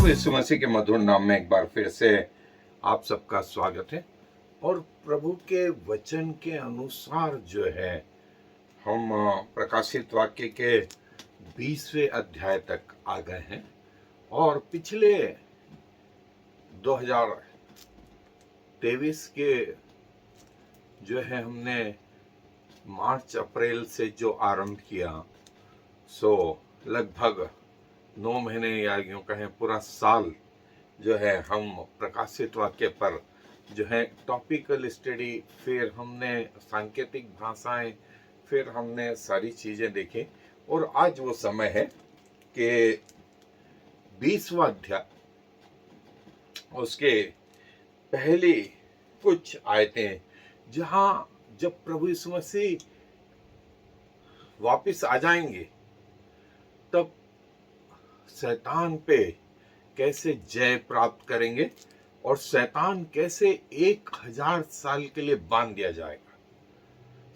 प्रभु यीशु मसीह के मधुर नाम में एक बार फिर से आप सबका स्वागत है। और प्रभु के वचन के अनुसार जो है हम प्रकाशित वाक्य के 20वें अध्याय तक आ गए हैं। और पिछले 2023 के जो है हमने मार्च अप्रैल से जो आरंभ किया, सो लगभग 9 महीने या यूं कहें पूरा साल जो है हम प्रकाशित वाक्य पर जो है टॉपिकल स्टडी, फिर हमने सांकेतिक भाषाएं, फिर हमने सारी चीजें देखी। और आज वो समय है कि 20वां अध्याय उसके पहली कुछ आयतें, जहां जब प्रभु यीशु मसीह वापिस आ जाएंगे तब शैतान पे कैसे जय प्राप्त करेंगे और शैतान कैसे 1000 साल के लिए बांध दिया जाएगा।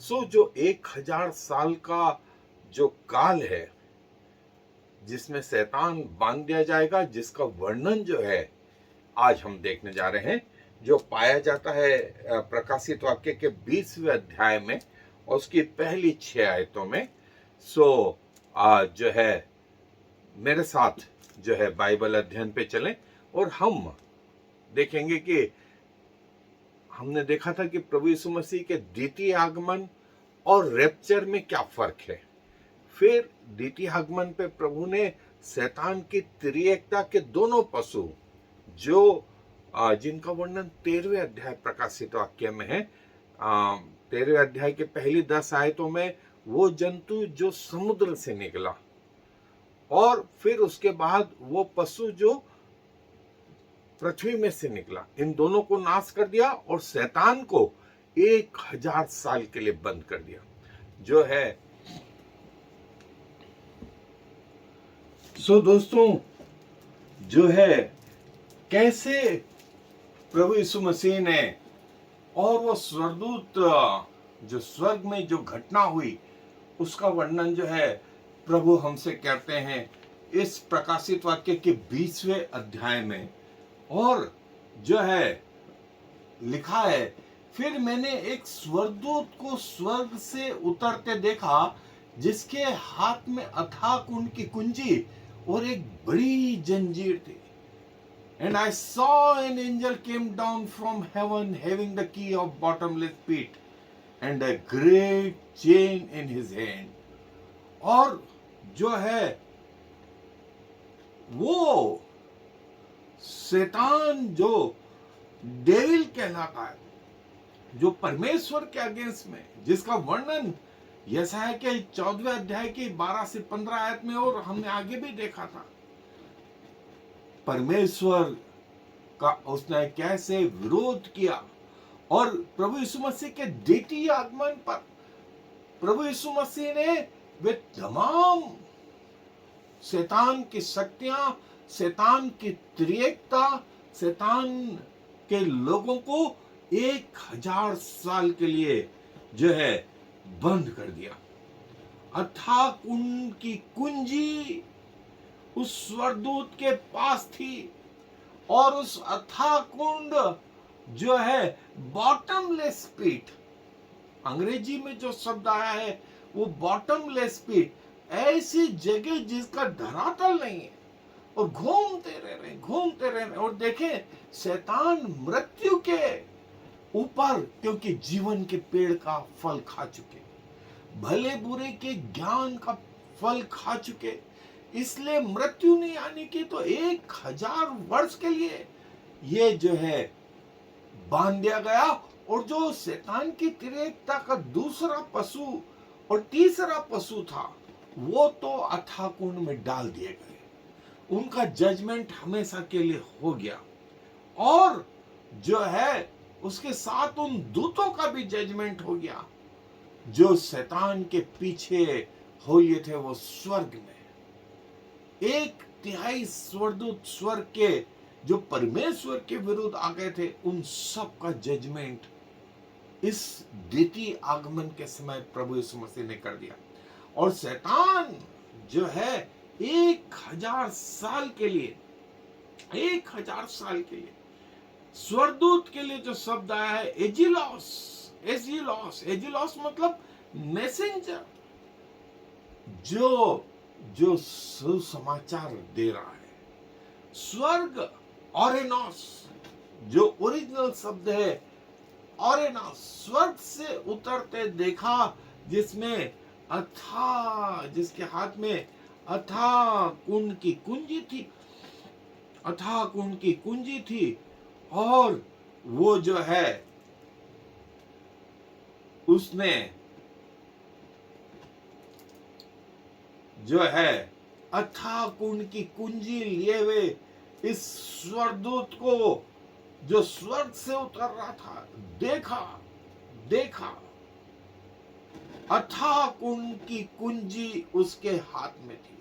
सो जो 1000 साल का जो काल है जिसमें शैतान बांध दिया जाएगा, जिसका वर्णन जो है आज हम देखने जा रहे हैं, जो पाया जाता है प्रकाशित वाक्य के 20वें अध्याय में और उसकी पहली 6 आयतों में। सो जो है मेरे साथ जो है बाइबल अध्ययन पे चलें और हम देखेंगे कि हमने देखा था कि प्रभु यीशु मसीह के द्वितीय आगमन और रैप्चर में क्या फर्क है। फिर द्वितीय आगमन पे प्रभु ने शैतान की त्रिएकता के दोनों पशु, जो जिनका वर्णन 13वें अध्याय प्रकाशित वाक्य में है, 13वें अध्याय के पहली 10 आयतों में वो जंतु जो समुद्र से निकला, और फिर उसके बाद वो पशु जो पृथ्वी में से निकला, इन दोनों को नाश कर दिया और शैतान को 1000 साल के लिए बंद कर दिया। जो है सो दोस्तों, जो है कैसे प्रभु यीशु मसीह ने और वो स्वर्गदूत जो स्वर्ग में जो घटना हुई उसका वर्णन जो है प्रभु हमसे कहते हैं इस प्रकाशित वाक्य के 20वें अध्याय में। और जो है लिखा है, फिर मैंने एक स्वर्गदूत को स्वर्ग से उतरते देखा, जिसके हाथ में अथाह कुंड की कुंजी और एक बड़ी जंजीर थी। And I saw an angel came down from heaven having the key of bottomless pit and a great chain in his hand. और जो है वो शैतान जो डेविल कहलाता है, जो परमेश्वर के अगेंस्ट में, जिसका वर्णन यशायाह के 14वें अध्याय की 12 से 15 आयत में और हमने आगे भी देखा था, परमेश्वर का उसने कैसे विरोध किया। और प्रभु यीशु मसीह के द्वितीय आगमन पर प्रभु यीशु मसीह ने वे तमाम शैतान की शक्तियां, शैतान की त्रिएकता, शैतान के लोगों को 1000 साल के लिए जो है बंद कर दिया। अथाह कुंड की कुंजी उस स्वर्गदूत के पास थी और उस अथाह कुंड जो है बॉटमलेस पिट, अंग्रेजी में जो शब्द आया है वो बॉटमलेस पिट, ऐसी जगह जिसका धरातल नहीं है, और घूमते रह रहे। और देखें, शैतान मृत्यु के ऊपर, क्योंकि जीवन के पेड़ का फल खा चुके, भले बुरे के ज्ञान का फल खा चुके, इसलिए मृत्यु नहीं आने की, तो 1000 वर्ष के लिए ये जो है बांध दिया गया। और जो शैतान की त्रिएकता का दूसरा पशु और तीसरा पशु था, वो तो अथाह कुंड में डाल दिए गए, उनका जजमेंट हमेशा के लिए हो गया। और जो है उसके साथ उन दूतों का भी जजमेंट हो गया, जो शैतान के पीछे हो लिए थे वो स्वर्ग में। 1/3 स्वर्गदूत स्वर्ग के जो परमेश्वर के विरुद्ध आ गए थे, उन सब का जजमेंट इस द्वितीय आगमन के समय प्रभु यीशु मसीह ने कर दिया। और शैतान जो है 1000 साल के लिए 1000 साल के लिए। स्वर्गदूत के लिए जो शब्द आया है एजिलॉस, एजिलॉस, एजिलॉस मतलब मैसेंजर, जो जो सुसमाचार दे रहा है। स्वर्ग, ऑरेनॉस, जो ओरिजिनल शब्द है ऑरेनॉस, स्वर्ग से उतरते देखा, जिसमें जिसके हाथ में अथाह कुंड की कुंजी थी, अथाह कुंड की कुंजी थी। और वो जो है उसने जो है अथाह कुंड की कुंजी लिए हुए इस स्वर्गदूत को, जो स्वर्ग से उतर रहा था, देखा, देखा। अथाह कुंड की कुंजी उसके हाथ में थी,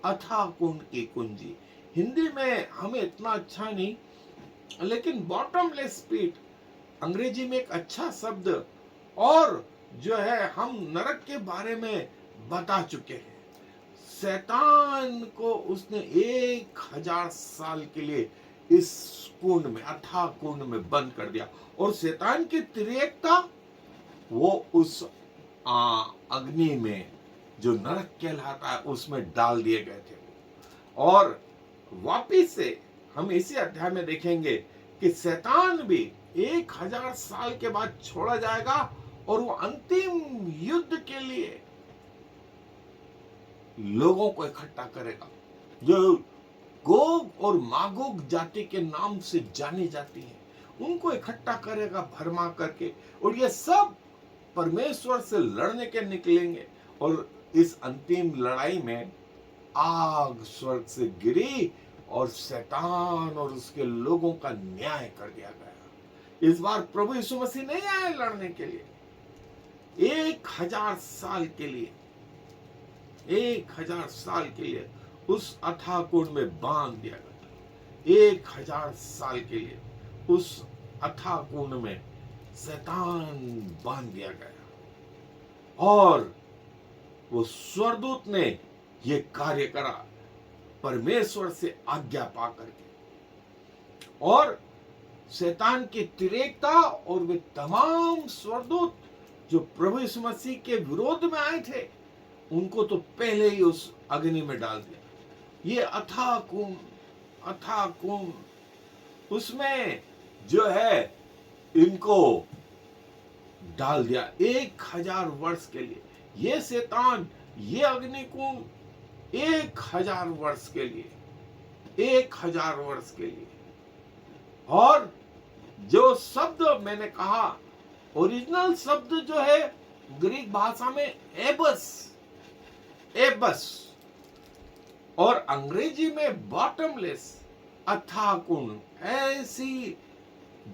अथाह कुंड की कुंजी। हिंदी में हमें इतना अच्छा नहीं, लेकिन बॉटमलेस पिट अंग्रेजी में एक अच्छा शब्द, और जो है हम नरक के बारे में बता चुके हैं। शैतान को उसने 1000 साल के लिए इस कुंड में, अथाह कुंड में बंद कर दिया। और शैतान की तिर्यकता, वो उस अग्नि में जो नरक कहलाता है उसमें डाल दिए गए थे। और वापिस से हम इसी अध्याय में देखेंगे कि शैतान भी 1000 साल के बाद छोड़ा जाएगा और वो अंतिम युद्ध के लिए लोगों को इकट्ठा करेगा, जो गोग और मागोग जाति के नाम से जानी जाती है, उनको इकट्ठा करेगा भरमा करके। और ये सब परमेश्वर से लड़ने के निकलेंगे। और इस अंतिम लड़ाई में आग स्वर्ग से गिरी और शैतान और उसके लोगों का न्याय कर दिया गया। इस बार प्रभु यीशु मसीह नहीं आए लड़ने के लिए, 1000 साल के लिए, 1000 साल के लिए उस अथाह कुंड में बांध दिया गया। 1000 साल के लिए उस अथाह कुंड में शैतान बांध दिया गया। और वो स्वर्गदूत ने ये कार्य करा परमेश्वर से आज्ञा पा करके। और शैतान की तिरेकता और वे तमाम स्वर्गदूत जो प्रभु यीशु मसीह के विरोध में आए थे, उनको तो पहले ही उस अग्नि में डाल दिया। ये अथाह कुंड, अथाह कुंड, उसमें जो है इनको डाल दिया 1000 वर्ष के लिए। ये शैतान, ये अग्निकुंड 1000 वर्ष के लिए, 1000 वर्ष के लिए। और जो शब्द मैंने कहा, ओरिजिनल शब्द जो है ग्रीक भाषा में एबस, एबस, और अंग्रेजी में बॉटमलेस, अथाह कुंड, ऐसी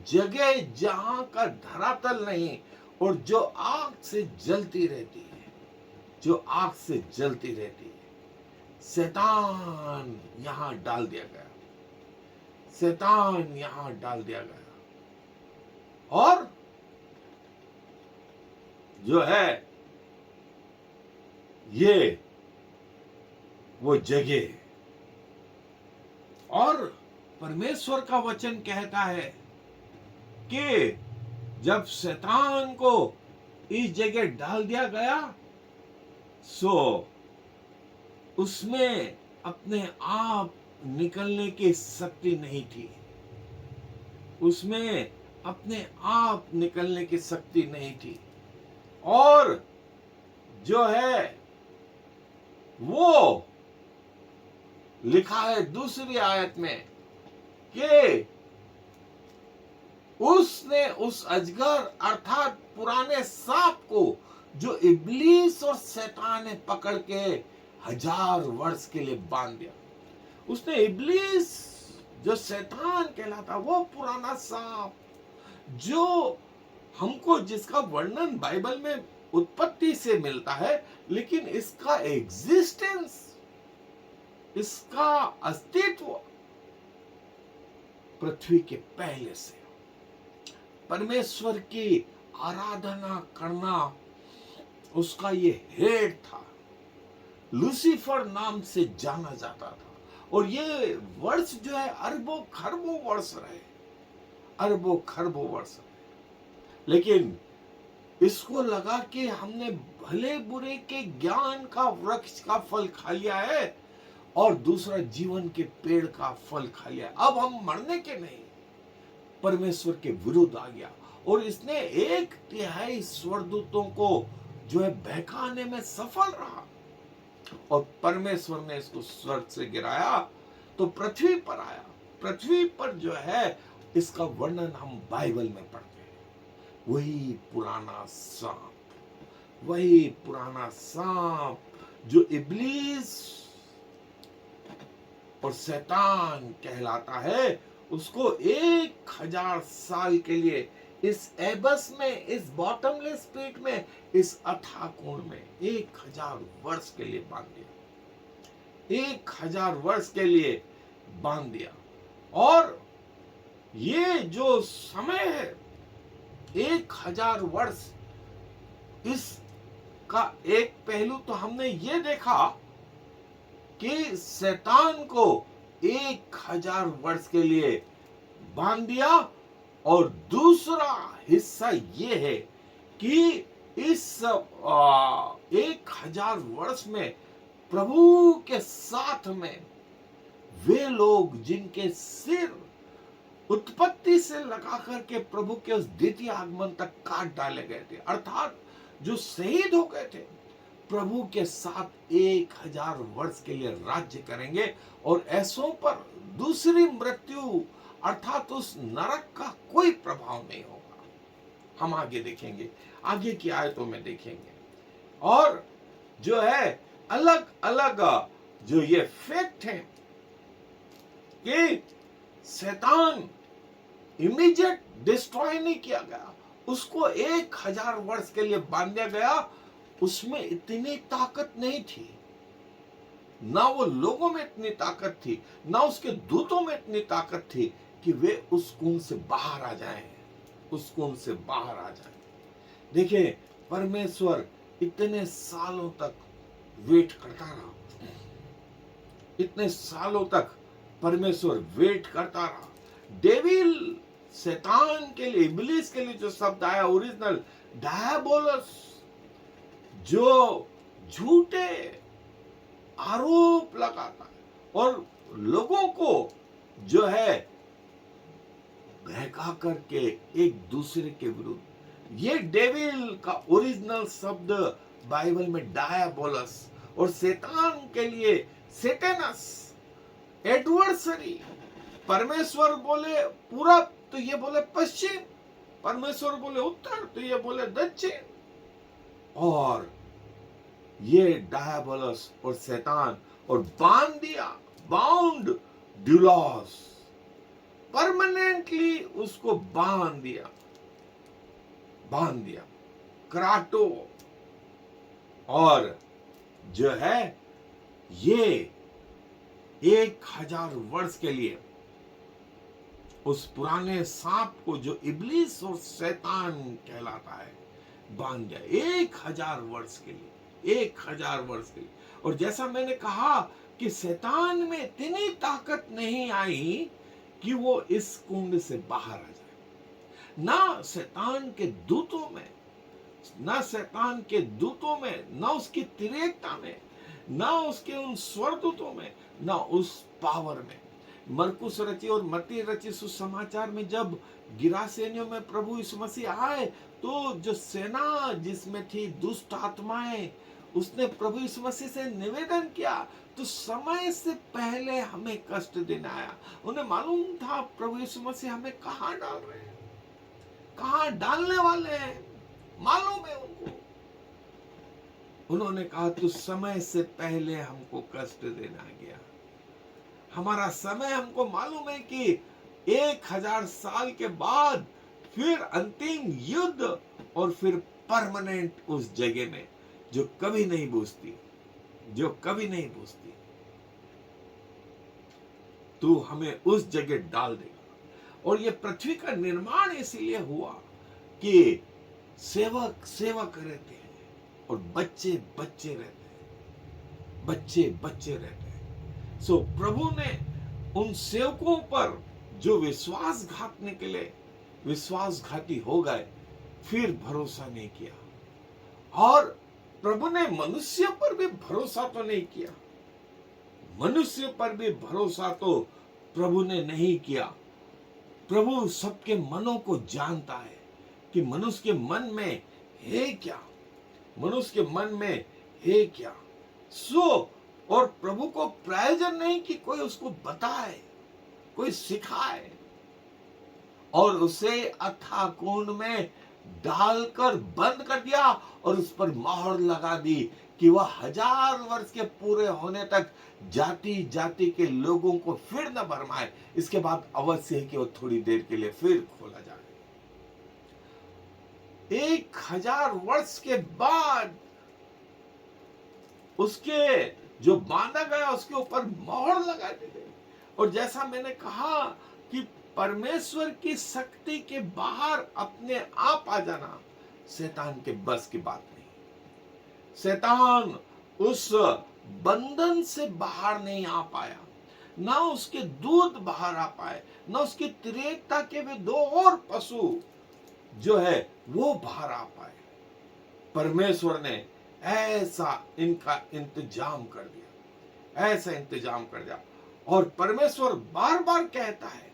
जगह जहां का धरातल नहीं और जो आग से जलती रहती है, जो आग से जलती रहती है। शैतान यहां डाल दिया गया, शैतान यहां डाल दिया गया। और जो है ये वो जगह, और परमेश्वर का वचन कहता है कि जब शैतान को इस जगह डाल दिया गया, सो उसमें अपने आप निकलने की शक्ति नहीं थी, उसमें अपने आप निकलने की शक्ति नहीं थी। और जो है वो लिखा है दूसरी आयत में कि उसने उस अजगर अर्थात पुराने सांप को, जो इब्लीस और शैतान ने पकड़ के 1000 वर्ष के लिए बांध दिया। उसने इब्लीस जो शैतान कहलाता, वो पुराना सांप जो हमको, जिसका वर्णन बाइबल में उत्पत्ति से मिलता है, लेकिन इसका एग्जिस्टेंस, इसका अस्तित्व पृथ्वी के पहले से, परमेश्वर की आराधना करना उसका ये हेड था, लूसीफर नाम से जाना जाता था। और ये वर्ष जो है अरबों खरबों वर्ष रहे, अरबों खरबों वर्ष रहे। लेकिन इसको लगा कि हमने भले बुरे के ज्ञान का वृक्ष का फल खा लिया है और दूसरा जीवन के पेड़ का फल खा लिया, अब हम मरने के नहीं, परमेश्वर के विरुद्ध आ गया और इसने 1/3 स्वर्गदूतों को जो है बहकाने में सफल रहा और परमेश्वर ने इसको स्वर्ग से गिराया तो पृथ्वी पर आया। पृथ्वी पर जो है इसका वर्णन हम बाइबल में पढ़ते हैं। वही पुराना सांप जो इब्लीस और शैतान कहलाता है, उसको 1000 साल के लिए इस एबस में, इस बॉटमलेस पिट में, इस अथाह कुंड में 1000 वर्ष के लिए बांध दिया, 1000 वर्ष के लिए बांध दिया। और ये जो समय है 1000 वर्ष, इसका एक पहलू तो हमने ये देखा कि शैतान को 1000 वर्ष के लिए बांध दिया और दूसरा हिस्सा ये है कि इस 1000 वर्ष में प्रभु के साथ में वे लोग जिनके सिर उत्पत्ति से लगा करके प्रभु के उस द्वितीय आगमन तक काट डाले गए थे, अर्थात जो शहीद हो गए थे, प्रभु के साथ 1000 वर्ष के लिए राज्य करेंगे और ऐसों पर दूसरी मृत्यु अर्थात उस नरक का कोई प्रभाव नहीं होगा। हम आगे देखेंगे, आगे की आयतों में देखेंगे। और जो है अलग अलग जो ये फैक्ट है कि शैतान इमीडिएट डिस्ट्रॉय नहीं किया गया, उसको 1000 वर्ष के लिए बांधा गया। उसमें इतनी ताकत नहीं थी, ना वो लोगों में इतनी ताकत थी, ना उसके दूतों में इतनी ताकत थी कि वे उस कुंड से बाहर आ जाएं, उस कुंड से बाहर आ जाएं। देखिए परमेश्वर इतने सालों तक वेट करता रहा, इतने सालों तक परमेश्वर वेट करता रहा। डेविल शैतान के लिए, इब्लीस के लिए जो शब्द आया ओरिजिनल डायबोलस, जो झूठे आरोप लगाता है और लोगों को जो है बहका करके एक दूसरे के विरुद्ध, ये डेविल का ओरिजिनल शब्द बाइबल में डायबोलस और शैतान के लिए सेटेनस, एडवर्सरी। परमेश्वर बोले पूरब तो ये बोले पश्चिम, परमेश्वर बोले उत्तर तो ये बोले दक्षिण। और ये डायबोलस और शैतान और बांध दिया, बाउंड ड्यूलॉस, परमानेंटली उसको बांध दिया, क्राटो। और जो है ये 1000 वर्ष के लिए उस पुराने सांप को जो इब्लीस और शैतान कहलाता है बांध दिया 1000 वर्ष के लिए, 1000 वर्ष के लिए। और जैसा मैंने कहा कि शैतान में इतनी ताकत नहीं आई कि वो इस कुंड से बाहर आ जाए, ना शैतान के दूतों में, ना शैतान के दूतों में, ना उसकी तिरेकता में, ना उसके उन स्वर्गदूतों में, ना उस पावर में। मरकुस रची और मत्ती रची सुसमाचार में जब गिरासेनियों में प्रभु यीशु मसीह आए तो जो सेना जिसमें थी दुष्ट आत्माएं, उसने प्रभु यीशु मसीह से निवेदन किया तो समय से पहले हमें कष्ट देना आया। उन्हें मालूम था प्रभु यीशु मसीह हमें कहां डाल रहे हैं, कहां डालने वाले हैं, मालूम है उनको। उन्होंने कहा तो समय से पहले हमको कष्ट देना गया, हमारा समय हमको मालूम है कि 1000 साल के बाद फिर अंतिम युद्ध और फिर परमानेंट उस जगह में जो कभी नहीं बुझती, जो कभी नहीं बुझती, तू हमें उस जगह डाल देगा। और ये पृथ्वी का निर्माण इसीलिए हुआ कि सेवक सेवक रहते हैं और बच्चे बच्चे रहते हैं, बच्चे बच्चे रहते हैं। सो प्रभु ने उन सेवकों पर जो विश्वासघात निकले, विश्वासघाती हो गए, फिर भरोसा नहीं किया। और प्रभु ने मनुष्य पर भी भरोसा तो नहीं किया, मनुष्य पर भी भरोसा तो प्रभु ने नहीं किया। प्रभु सबके मनों को जानता है कि मनुष्य के मन में है क्या, मनुष्य के मन में है क्या। सो और प्रभु को प्रयोजन नहीं कि कोई उसको बताए, कोई सिखाए, और उसे अथाह कुंड में डालकर बंद कर दिया और उस पर मोहर लगा दी कि वह 1000 वर्ष के पूरे होने तक जाति जाति के लोगों को फिर न भरमाए। इसके बाद अवश्य है कि वह थोड़ी देर के लिए फिर खोला जाए। 1000 वर्ष के बाद उसके जो बांधा गया उसके ऊपर मोहर लगा दी गई। और जैसा मैंने कहा कि परमेश्वर की शक्ति के बाहर अपने आप आ जाना शैतान के बस की बात नहीं। शैतान उस बंधन से बाहर नहीं आ पाया, ना उसके दूत बाहर आ पाए, ना उसकी त्रेता के वे 2 और पशु जो है वो बाहर आ पाए। परमेश्वर ने ऐसा इनका इंतजाम कर दिया, ऐसा इंतजाम कर दिया। और परमेश्वर बार बार कहता है,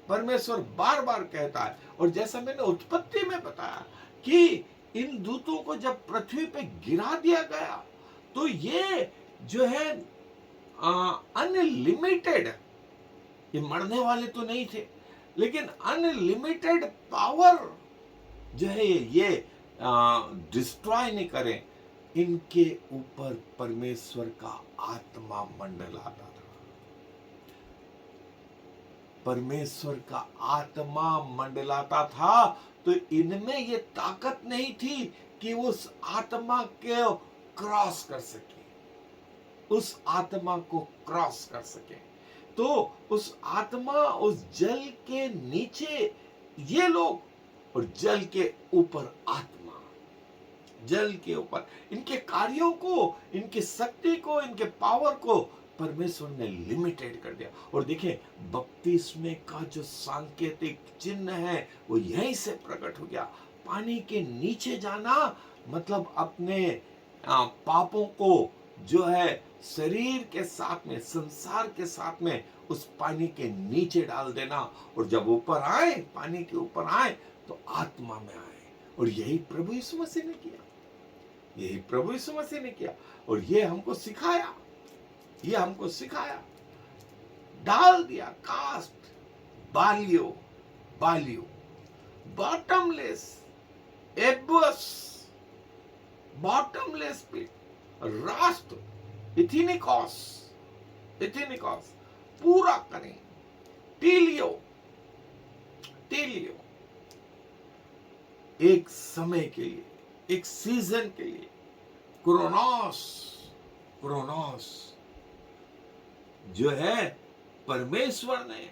परमेश्वर बार बार कहता है। और जैसा मैंने उत्पत्ति में बताया कि इन दूतों को जब पृथ्वी पे गिरा दिया गया तो ये जो है अनलिमिटेड, ये मरने वाले तो नहीं थे, लेकिन अनलिमिटेड पावर जो है ये डिस्ट्रॉय नहीं करें। इनके ऊपर परमेश्वर का आत्मा मंडलाता था, परमेश्वर का आत्मा मंडलाता था। तो इनमें ये ताकत नहीं थी कि उस आत्मा को क्रॉस कर सके, उस आत्मा को क्रॉस कर सके। तो उस आत्मा, उस जल के नीचे ये लोग, और जल के ऊपर आत्मा, जल के ऊपर इनके कार्यों को, इनकी शक्ति को, इनके पावर को परमेश्वर ने लिमिटेड कर दिया। और देखिए बपतिस्मे का जो सांकेतिक चिन्ह है वो यहीं से प्रकट हो गया। पानी के नीचे जाना मतलब अपने पापों को जो है शरीर के साथ में, संसार के साथ में उस पानी के नीचे डाल देना। और जब ऊपर आए, पानी के ऊपर आए तो आत्मा में आए। और यही प्रभु यीशु मसीह ने किया, यही प्रभु यीशु मसीह ने किया। और ये हमको सिखाया, ये हमको सिखाया, डाल दिया, कास्ट, बालियो, बालियो, बॉटमलेस, एबस, बॉटमलेस पिट, राष्ट्र, इथिनिकॉस, इथिनिकॉस पूरा करें, टीलियो, टीलियो, एक समय के लिए, एक सीजन के लिए, क्रोनोस, क्रोनोस जो है परमेश्वर ने,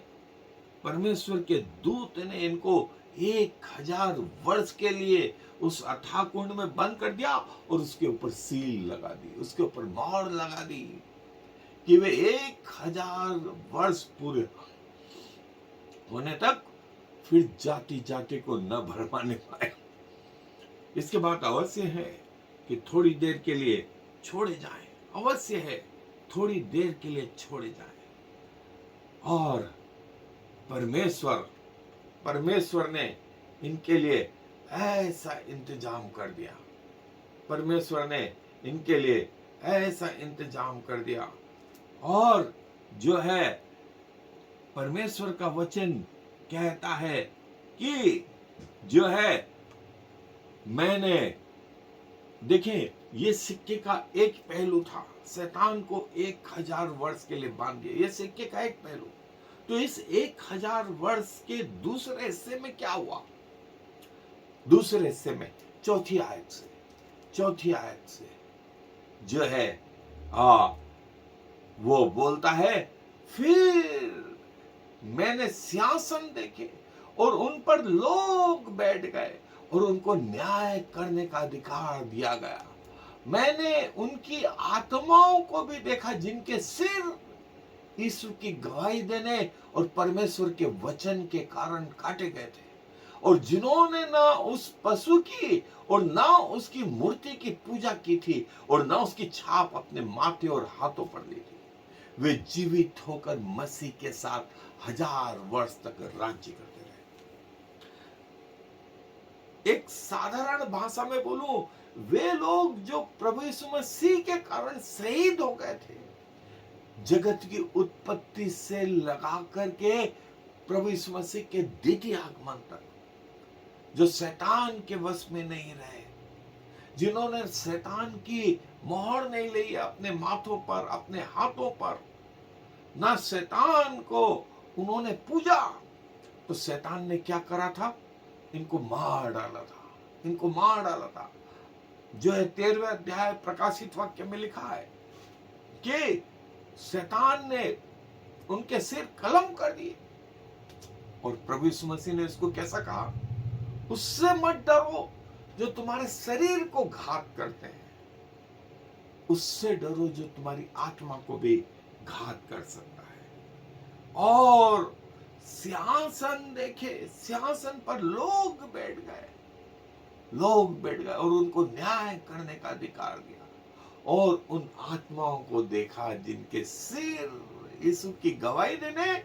परमेश्वर के दूत ने इनको 1000 वर्ष के लिए उस अथाह कुंड में बंद कर दिया और उसके ऊपर सील लगा दी, उसके ऊपर मोहर लगा दी कि वे 1000 वर्ष पूरे होने तक फिर जाति जाति को न भरमाने पाए। इसके बाद अवश्य है कि थोड़ी देर के लिए छोड़े जाएं, अवश्य है थोड़ी देर के लिए छोड़े जाएं। और परमेश्वर ने इनके लिए ऐसा इंतजाम कर दिया, परमेश्वर ने इनके लिए ऐसा इंतजाम कर दिया। और जो है परमेश्वर का वचन कहता है कि जो है मैंने, देखें ये सिक्के का एक पहलू था, शैतान को 1000 वर्ष के लिए बांध दिया, ये सिक्के का एक पहलू। तो इस 1000 वर्ष के दूसरे हिस्से में क्या हुआ? दूसरे हिस्से में चौथी आयत से जो है वो बोलता है, फिर मैंने सिंहासन देखे और उन पर लोग बैठ गए और उनको न्याय करने का अधिकार दिया गया। मैंने उनकी आत्माओं को भी देखा जिनके सिर यीशु की गवाही देने और परमेश्वर के वचन के कारण काटे गए थे। और जिन्होंने ना उस पशु की और ना उसकी मूर्ति की पूजा की थी और ना उसकी छाप अपने माथे और हाथों पर ली थी, वे जीवित होकर मसीह के साथ 1000 वर्ष तक राज्य करते रहे। एक साधारण भाषा में बोलूं, वे लोग जो प्रभु यीशु मसीह के कारण शहीद हो गए थे, जगत की उत्पत्ति से लगा करके प्रभु यीशु मसीह के द्वितीय आगमन तक, जो शैतान के वश में नहीं रहे, जिन्होंने शैतान की मोहर नहीं ली अपने माथों पर, अपने हाथों पर, ना शैतान को उन्होंने पूजा, तो शैतान ने क्या करा था? इनको मार डाला था, इनको मार डाला था। जो है 13वें अध्याय प्रकाशित वाक्य में लिखा है कि शैतान ने उनके सिर कलम कर दिए। और प्रभु यीशु मसीह ने इसको कैसा कहा? उससे मत डरो जो तुम्हारे शरीर को घात करते हैं, उससे डरो जो तुम्हारी आत्मा को भी घात कर सकता है। और सिंहासन देखे, सिंहासन पर लोग बैठ गए और उनको न्याय करने का अधिकार दिया। और उन आत्माओं को देखा जिनके सिर यीशु की गवाही देने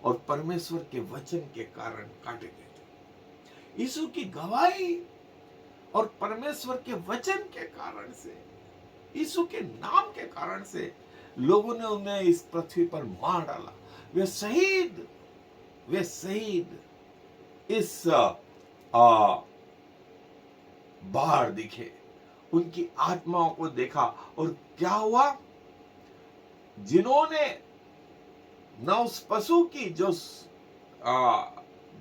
और परमेश्वर के वचन के कारण काटे गए थे। यीशु की गवाही और परमेश्वर के वचन के कारण से, यीशु के नाम के कारण से लोगों ने उन्हें इस पृथ्वी पर मार डाला। वे शहीद इस बाहर दिखे, उनकी आत्माओं को देखा। और क्या हुआ? जिन्होंने न उस पशु की जो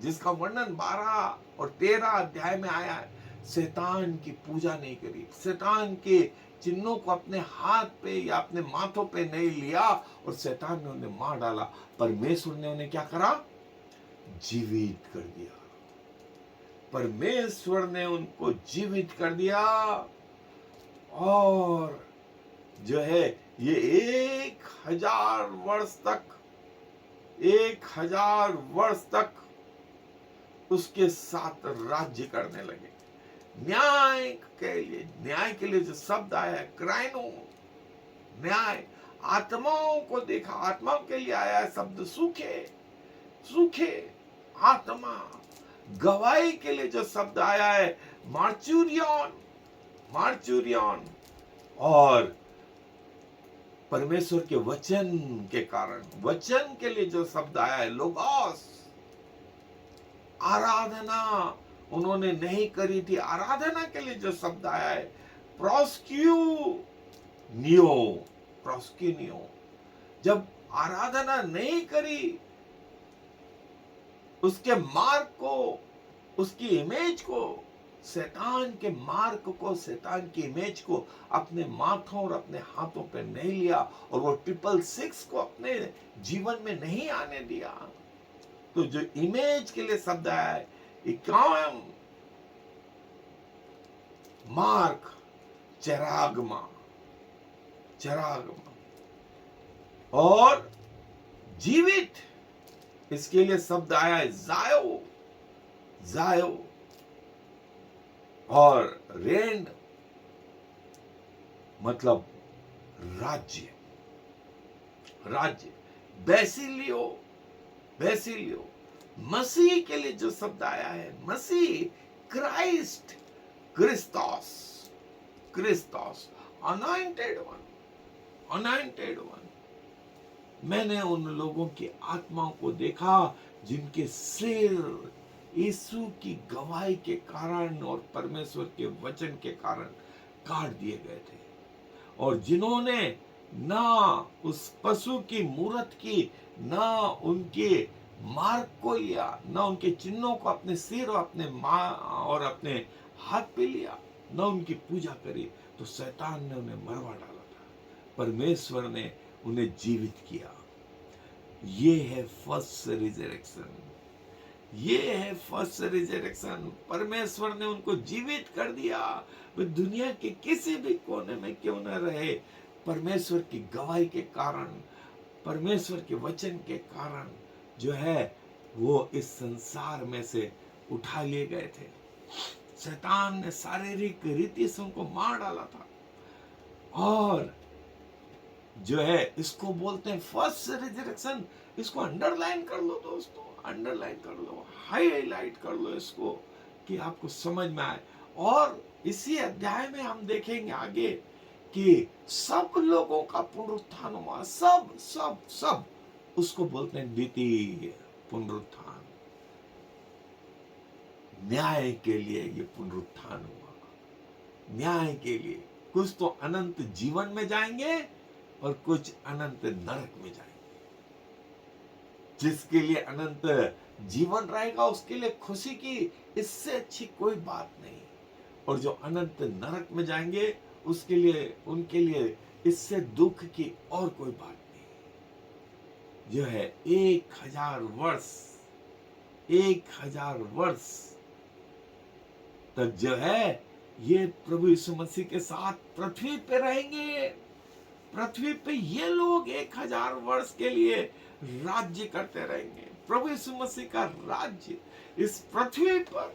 जिसका वर्णन 12 और 13 अध्याय में आया है, शैतान की पूजा नहीं करी, शैतान के चिन्हों को अपने हाथ पे या अपने माथों पे नहीं लिया और शैतान ने उन्हें मार डाला। परमेश्वर ने उन्हें क्या करा? जीवित कर दिया। परमेश्वर ने उनको जीवित कर दिया। और जो है ये 1000 वर्ष तक उसके साथ राज्य करने लगे। न्याय के लिए जो शब्द आया है क्राइनो, न्याय, आत्माओं को देखा, आत्माओं के लिए आया है शब्द सूखे आत्मा। गवाही के लिए जो शब्द आया है मार्चूरियन। और परमेश्वर के वचन के कारण, वचन के लिए जो शब्द आया है लोगोस। आराधना उन्होंने नहीं करी थी, आराधना के लिए जो शब्द आया है प्रोस्क्यूनियो। जब आराधना नहीं करी, उसके मार्ग को, उसकी इमेज को, शैतान के मार्ग को, शैतान की इमेज को अपने माथों और अपने हाथों पे नहीं लिया और वो 666 को अपने जीवन में नहीं आने दिया, तो जो इमेज के लिए शब्द आया है इकाम, मार्क, चरागमा, और जीवित, इसके लिए शब्द आया है जायो, और रेंड मतलब राज्य, बेसिलियो। मसीह के लिए जो शब्द आया है मसीह, क्रिस्तोस, अनॉइंटेड वन। मैंने उन लोगों की आत्माओं को देखा जिनके सिर यीशु की गवाही के कारण और परमेश्वर के वचन के कारण काट दिए गए थे, और जिन्होंने ना उस पशु की मूरत की, ना उनके मार्ग को लिया, ना उनके चिन्हों को अपने सिर और अपने माँ और अपने हाथ पे लिया, ना उनकी पूजा करी, तो शैतान ने उन्हें मरवा डाला था। परमेश्वर ने उन्हें जीवित किया। ये है फर्स्ट रिजरेक्शन। परमेश्वर ने उनको जीवित कर दिया। वे दुनिया के किसी भी कोने में क्यों न रहे, परमेश्वर की गवाही के कारण परमेश्वर के वचन के कारण जो है वो इस संसार में से उठा लिए गए थे। शैतान ने शारीरिक रीति से उनको मार डाला था। और जो है इसको बोलते हैं फर्स्ट रिजरेक्शन। इसको अंडरलाइन कर लो दोस्तों, अंडरलाइन कर लो, हाईलाइट कर लो इसको, कि आपको समझ में आए। और इसी अध्याय में हम देखेंगे आगे कि सब लोगों का पुनरुत्थान हुआ। सब सब सब उसको बोलते हैं द्वितीय पुनरुत्थान। न्याय के लिए ये पुनरुत्थान हुआ, न्याय के लिए। कुछ तो अनंत जीवन में जाएंगे और कुछ अनंत नरक में जाएंगे। जिसके लिए अनंत जीवन रहेगा उसके लिए खुशी की इससे अच्छी कोई बात नहीं। और जो अनंत नरक में जाएंगे उसके लिए, उनके लिए इससे दुख की और कोई बात नहीं। जो है 1000 वर्ष, 1000 वर्ष तक जो है ये प्रभु यीशु मसीह के साथ पृथ्वी पे रहेंगे। पृथ्वी पे ये लोग 1000 वर्ष के लिए राज्य करते रहेंगे। प्रभु यीशु मसीह का राज्य इस पृथ्वी पर।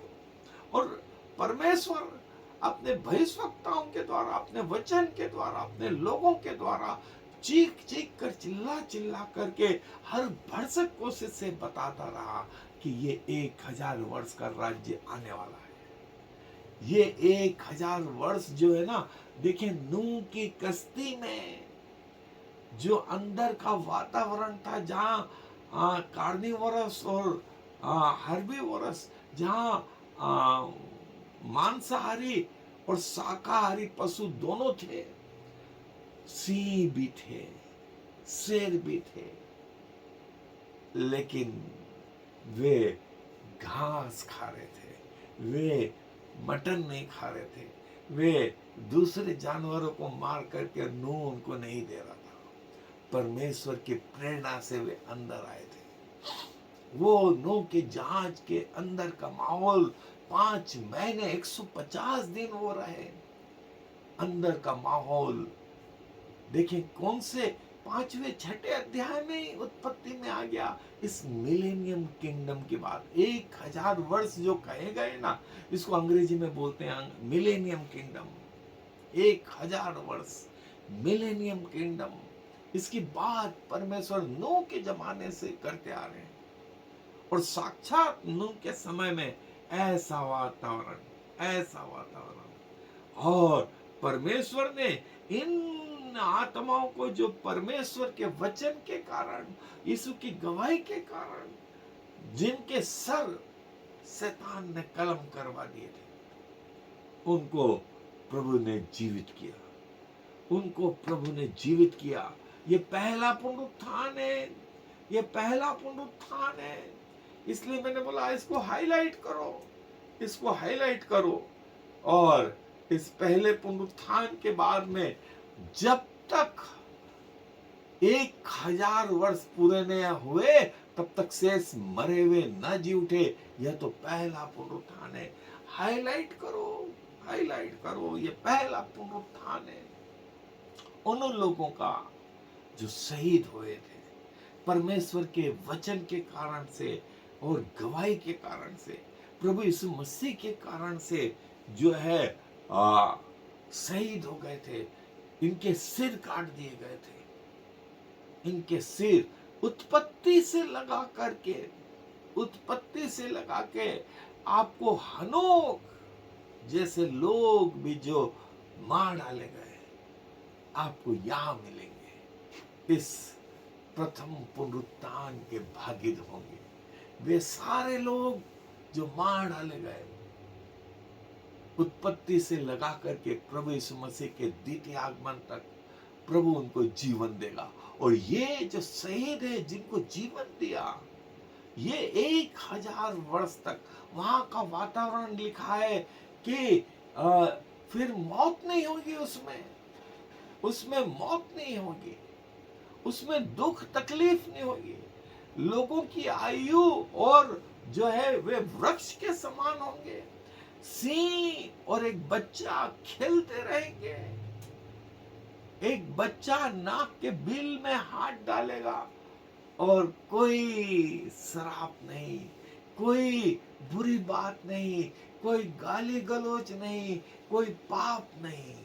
और परमेश्वर अपने भविष्यवक्ताओं के द्वारा, अपने वचन के द्वारा, अपने लोगों के द्वारा चीख चीख कर, चिल्ला चिल्ला करके हर भरसक कोशिश से बताता रहा कि ये 1000 वर्ष का राज्य आने वाला है। ये 1000 वर्ष जो है ना, देखिए नूह की कश्ती में जो अंदर का वातावरण था, जहाँ कार्निवोरस और हर्बीवोरस, जहाँ मांसाहारी और शाकाहारी पशु दोनों थे, सिंह भी थे, शेर भी थे, लेकिन वे घास खा रहे थे, वे मटन नहीं खा रहे थे, वे दूसरे जानवरों को मार करके नूह उनको नहीं दे रहा था। परमेश्वर की प्रेरणा से वे अंदर आए थे। वो नूह के जहाज के अंदर का माहौल 5 महीने 150 दिन वो रहे। अंदर का माहौल देखिए कौन से 5वें 6ठे अध्याय में उत्पत्ति में आ गया। इस मिलेनियम किंगडम की बात, 1000 वर्ष जो कहे गए ना, इसको अंग्रेजी में बोलते हैं मिलेनियम किंगडम। 1000 वर्ष मिलेनियम किंगडम, इसकी बात परमेश्वर नूह के जमाने से करते आ रहे हैं। और साक्षात नूह के समय में ऐसा वातावरण, ऐसा वातावरण। और परमेश्वर ने इन आत्माओं को, जो परमेश्वर के वचन के कारण, यीशु की गवाही के कारण, जिनके सर शैतान ने कलम करवा दिए थे, उनको प्रभु ने जीवित किया, उनको प्रभु ने जीवित किया। ये पहला पुनरुत्थान है, ये पहला पुनरुत्थान है। इसलिए मैंने बोला इसको हाईलाइट करो, इसको हाईलाइट करो। और इस पहले पुनरुत्थान के बाद में जब तक 1000 वर्ष पूरे नहीं हुए तब तक शेष मरे हुए न जी उठे। यह तो पहला पुनरुत्थान है। हाईलाइट करो, हाईलाइट करो, ये पहला पुनरुत्थान है उन लोगों का जो शहीद हुए थे परमेश्वर के वचन के कारण से और गवाही के कारण से, प्रभु यीशु मसीह के कारण से जो है शहीद हो गए थे। इनके सिर काट दिए गए थे। इनके सिर उत्पत्ति से लगा करके, उत्पत्ति से लगा के आपको हनोक जैसे लोग भी जो मार डाले गए आपको यहां मिलेंगे। इस प्रथम पुनरुत्थान के भागीदार होंगे वे सारे लोग जो मार डाले गए, उत्पत्ति से लगा करके प्रभु यीशु मसीह के द्वितीय आगमन तक प्रभु उनको जीवन देगा। और ये जो शहीद है जिनको जीवन दिया, ये 1000 वर्ष तक वहां का वातावरण लिखा है कि फिर मौत नहीं होगी, उसमें मौत नहीं होगी, उसमें दुख तकलीफ नहीं होगी। लोगों की आयु और जो है वे वृक्ष के समान होंगे। सिंह और एक बच्चा खेलते रहेंगे। एक बच्चा नाक के बिल में हाथ डालेगा और कोई श्राप नहीं, कोई बुरी बात नहीं, कोई गाली गलौज नहीं, कोई पाप नहीं,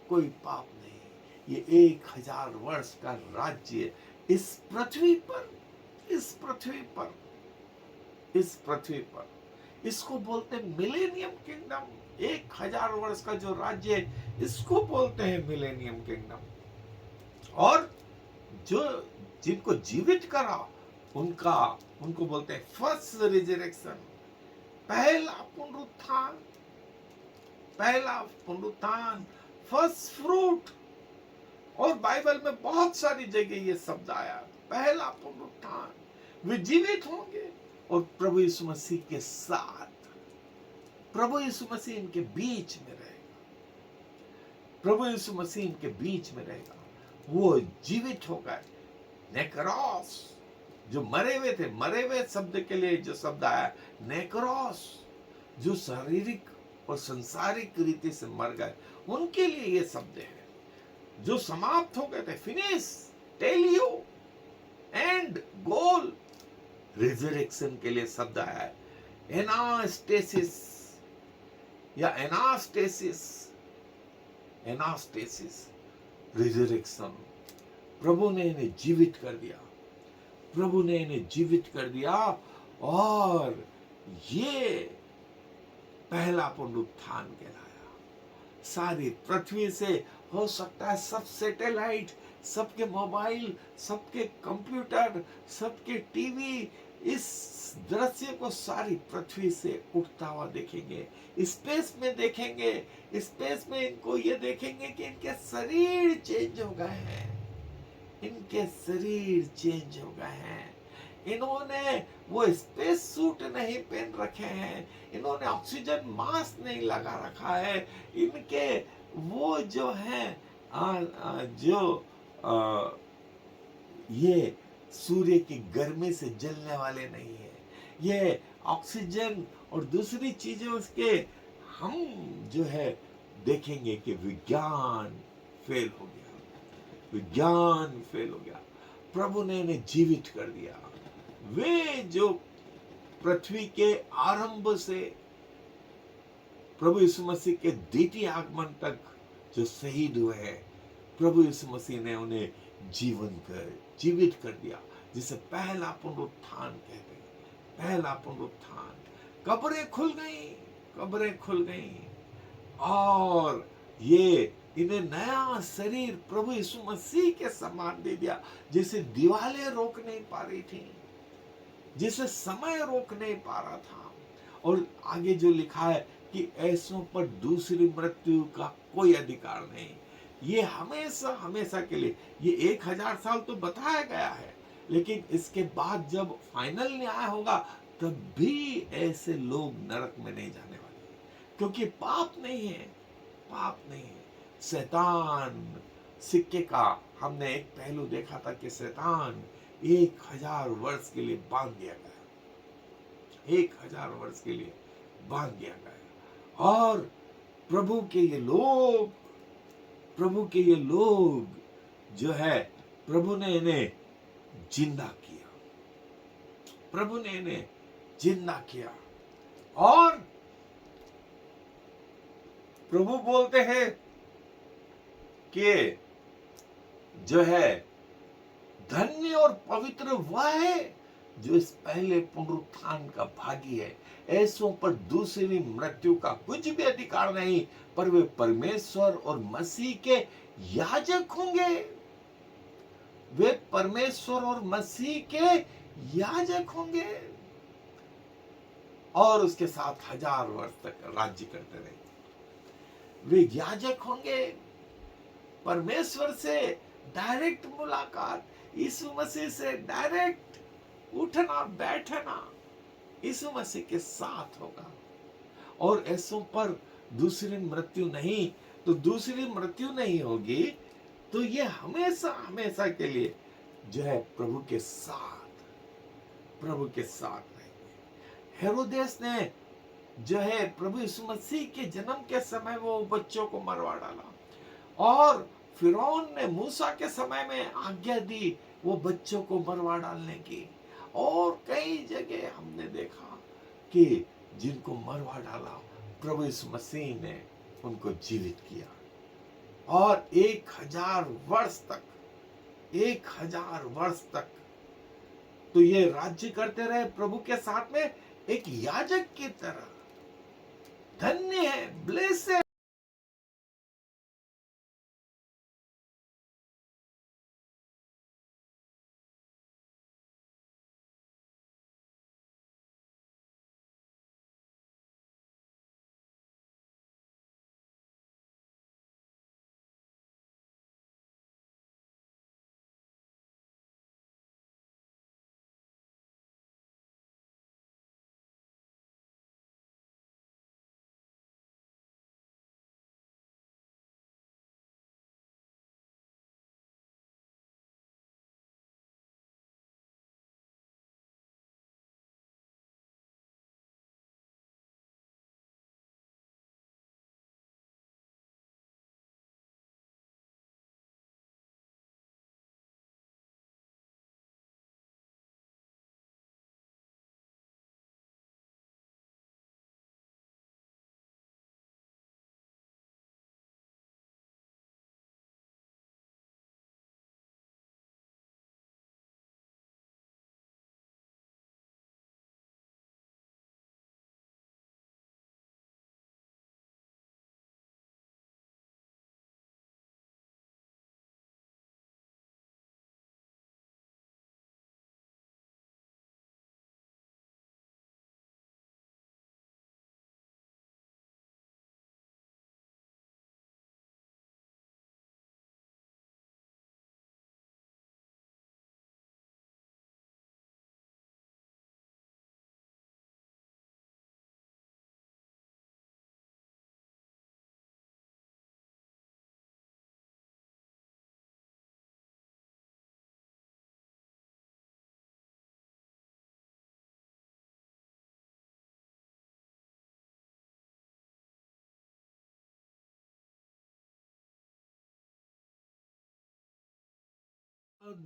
कोई पाप नहीं। ये 1000 वर्ष का राज्य इस पृथ्वी पर, इस पृथ्वी पर, इस पृथ्वी पर, इसको बोलते हैं मिलेनियम किंगडम। 1000 वर्ष का जो राज्य है इसको बोलते हैं मिलेनियम किंगडम। और जो जिनको जीवित करा उनका, उनको बोलते हैं फर्स्ट रिजरेक्शन, पहला पुनरुत्थान, पहला पुनरुत्थान, फर्स्ट फ्रूट। और बाइबल में बहुत सारी जगह ये शब्द आया, पहला पुनरुत्थान। वे जीवित होंगे और प्रभु यीशु मसीह के साथ, प्रभु यीशु मसीह इनके बीच में रहेगा, प्रभु यीशु मसीह इनके बीच में रहेगा। वो जीवित हो गए। नेक्रोस, जो मरे हुए थे, मरे हुए शब्द के लिए जो शब्द आया नेक्रोस, जो शारीरिक और संसारिक रीति से मर गए उनके लिए ये शब्द है। जो समाप्त हो गए थे, फिनिश, टेलियो, एंड, गोल, रिजरेक्शन के लिए शब्द आया है एनास्टेसिस या एनास्टेसिस, एनास्टेसिस, रिजरेक्शन। प्रभु ने इन्हें जीवित कर दिया, प्रभु ने इन्हें जीवित कर दिया। और ये पहला पुनरुत्थान कहलाया। सारी पृथ्वी से, हो सकता है सब सैटेलाइट, सबके मोबाइल, सबके कंप्यूटर, सबके टीवी इस दृश्य को सारी पृथ्वी से उठता हुआ देखेंगे, स्पेस में देखेंगे। स्पेस में इनको ये देखेंगे कि इनके शरीर चेंज हो गए हैं, इनके शरीर चेंज हो गए हैं। इन्होंने वो स्पेस सूट नहीं पहन रखे हैं, इन्होंने ऑक्सीजन मास्क नहीं लगा रखा है, इनके वो जो है ये सूर्य की गर्मी से जलने वाले नहीं है। ये ऑक्सीजन और दूसरी चीजें उसके, हम जो है देखेंगे कि विज्ञान फेल हो गया, विज्ञान फेल हो गया। प्रभु ने इन्हें जीवित कर दिया। वे जो पृथ्वी के आरंभ से प्रभु यीशु मसीह के द्वितीय आगमन तक जो शहीद हुए हैं, प्रभु यीशु मसीह ने उन्हें जीवित कर दिया, जिसे पहला पुनरुत्थान कहते हैं। पहला पुनरुत्थान, कब्रें खुल गई, कब्रें खुल गई, और ये इन्हें नया शरीर प्रभु यीशु मसीह के समान दे दिया, जिसे दीवारें रोक नहीं पा रही थी, जिसे समय रोक नहीं पा रहा था। और आगे जो लिखा है कि ऐसों पर दूसरी मृत्यु का कोई अधिकार नहीं। ये हमेशा हमेशा के लिए, ये 1000 साल तो बताया गया है, लेकिन इसके बाद जब फाइनल न्याय होगा तब भी ऐसे लोग नरक में नहीं जाने वाले, क्योंकि पाप नहीं है, पाप नहीं है। शैतान, सिक्के का हमने एक पहलू देखा था कि शैतान 1000 वर्ष के लिए बांध दिया गया, 1000 वर्ष के लिए बांध दिया गया। और प्रभु के ये लोग, प्रभु के ये लोग जो है, प्रभु ने इन्हें जिंदा किया, प्रभु ने इन्हें जिंदा किया। और प्रभु बोलते हैं कि जो है धन्य और पवित्र वह है जो इस पहले पुनरुत्थान का भागी है। ऐसों पर दूसरी मृत्यु का कुछ भी अधिकार नहीं, पर वे परमेश्वर और मसीह के याजक होंगे। वे परमेश्वर और मसीह के याजक होंगे और उसके साथ 1000 वर्ष तक राज्य करते रहेंगे। वे याजक होंगे, परमेश्वर से डायरेक्ट मुलाकात, यीशु मसीह से डायरेक्ट उठना बैठना यीशु मसीह के साथ होगा। और ऐसों पर दूसरी मृत्यु नहीं, तो दूसरी मृत्यु नहीं होगी, तो ये हमेशा हमेशा के लिए जो है प्रभु के साथ, प्रभु के साथ रहेंगे। हेरोदेस ने जो है प्रभु यीशु मसीह के जन्म के समय वो बच्चों को मरवा डाला, और फिरौन ने मूसा के समय में आज्ञा दी वो बच्चों को मरवा डालने की, और कई जगह हमने देखा कि जिनको मरवा डाला प्रभु यीशु मसीह ने उनको जीवित किया, और 1000 वर्ष तक तो ये राज्य करते रहे प्रभु के साथ में एक याजक की तरह। धन्य है, ब्लेस्ड।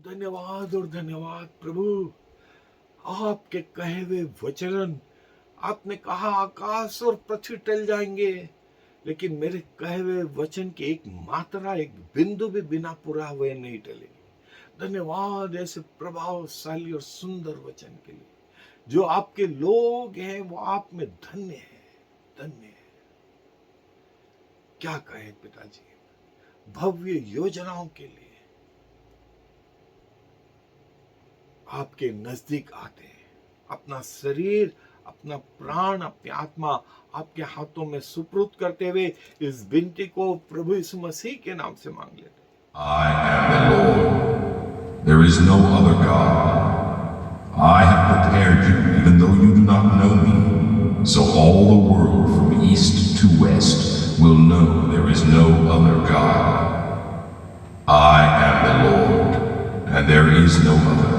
धन्यवाद और धन्यवाद प्रभु। आपके कहे हुए वचन, आपने कहा आकाश और पृथ्वी टल जाएंगे, लेकिन मेरे कहे हुए वचन की एक मात्रा, एक बिंदु भी बिना पूरा हुए नहीं टलेगी। धन्यवाद ऐसे प्रभावशाली और सुंदर वचन के लिए। जो आपके लोग हैं वो आप में धन्य है, धन्य है। क्या कहे पिताजी, भव्य योजनाओं के लिए आपके नजदीक आते हैं। अपना शरीर, अपना प्राण, अपनी आत्मा आपके हाथों में सुपुर्द करते हुए इस विनती को प्रभु यीशु मसीह के नाम से मांग लेते हैं। I am the Lord. There is no other God. I have prepared you, even though you do not know me, so all the world from east to west will know there is no other God. I am the Lord, and there is no other.